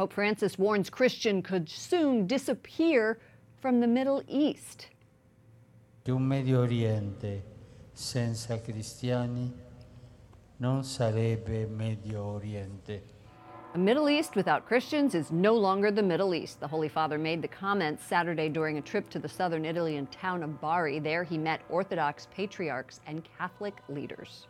Pope Francis warns Christians could soon disappear from the Middle East. Che un Medio Oriente senza cristiani non sarebbe Medio Oriente. A Middle East without Christians is no longer the Middle East. The Holy Father made the comments Saturday during a trip to the southern Italian town of Bari. There he met Orthodox patriarchs and Catholic leaders.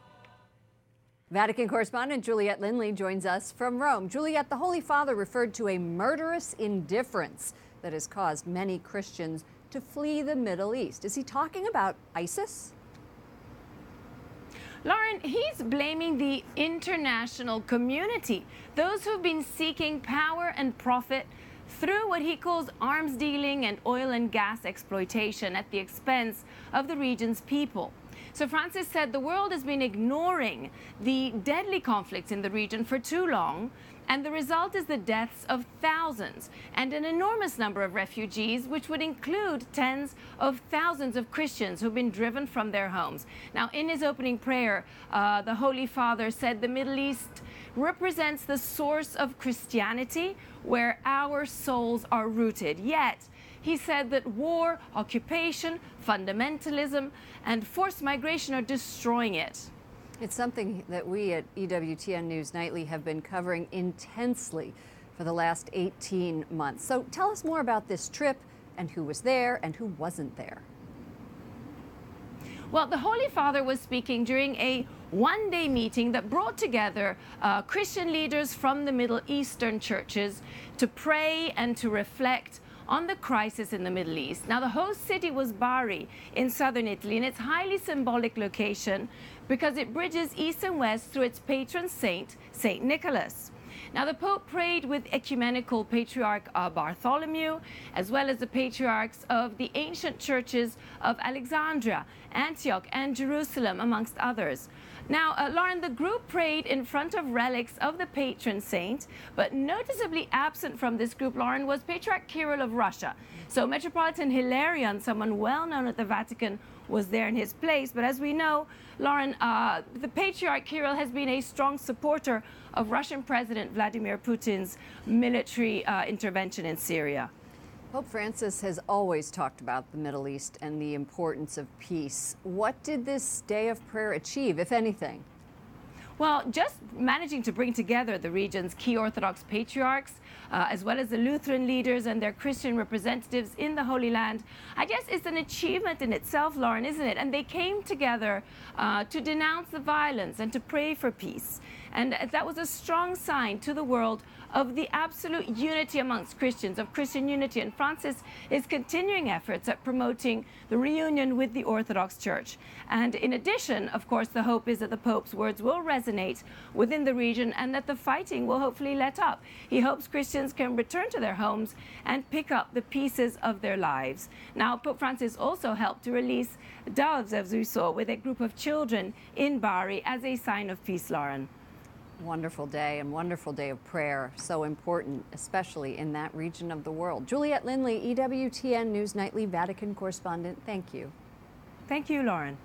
Vatican correspondent Juliet Linley joins us from Rome. Juliet, the Holy Father referred to a murderous indifference that has caused many Christians to flee the Middle East. Is he talking about ISIS? Lauren, he's blaming the international community, those who've been seeking power and profit through what he calls arms dealing and oil and gas exploitation at the expense of the region's people. So Francis said the world has been ignoring the deadly conflicts in the region for too long, and the result is the deaths of thousands and an enormous number of refugees, which would include tens of thousands of Christians who've been driven from their homes. Now, in his opening prayer, the Holy Father said the Middle East represents the source of Christianity, where our souls are rooted. Yet, he said that war, occupation, fundamentalism, and forced migration are destroying it. It's something that we at EWTN News Nightly have been covering intensely for the last 18 months. So tell us more about this trip and who was there and who wasn't there. Well, the Holy Father was speaking during a one-day meeting that brought together Christian leaders from the Middle Eastern churches to pray and to reflect on the crisis in the Middle East. Now, the host city was Bari in southern Italy, and it's a highly symbolic location because it bridges east and west through its patron saint, Saint Nicholas. Now, the Pope prayed with ecumenical Patriarch Bartholomew, as well as the patriarchs of the ancient churches of Alexandria, Antioch, and Jerusalem, amongst others. Now, Lauren, the group prayed in front of relics of the patron saint, but noticeably absent from this group, Lauren, was Patriarch Kirill of Russia. So Metropolitan Hilarion, someone well known at the Vatican, was there in his place. But as we know, Lauren, the Patriarch Kirill has been a strong supporter of Russian President Vladimir Putin's military intervention in Syria. Pope Francis has always talked about the Middle East and the importance of peace. What did this day of prayer achieve, if anything? Well, just managing to bring together the region's key Orthodox patriarchs, as well as the Lutheran leaders and their Christian representatives in the Holy Land, I guess it's an achievement in itself, Lauren, isn't it? And they came together to denounce the violence and to pray for peace. And that was a strong sign to the world of the absolute unity amongst Christians, of Christian unity. And Francis is continuing efforts at promoting the reunion with the Orthodox Church. And in addition, of course, the hope is that the Pope's words will resonate within the region and that the fighting will hopefully let up. He hopes Christians can return to their homes and pick up the pieces of their lives. Now, Pope Francis also helped to release doves, as we saw, with a group of children in Bari as a sign of peace, Lauren. Wonderful day and wonderful day of prayer. So important, especially in that region of the world. Juliet Linley, EWTN News Nightly Vatican correspondent. Thank you. Thank you, Lauren.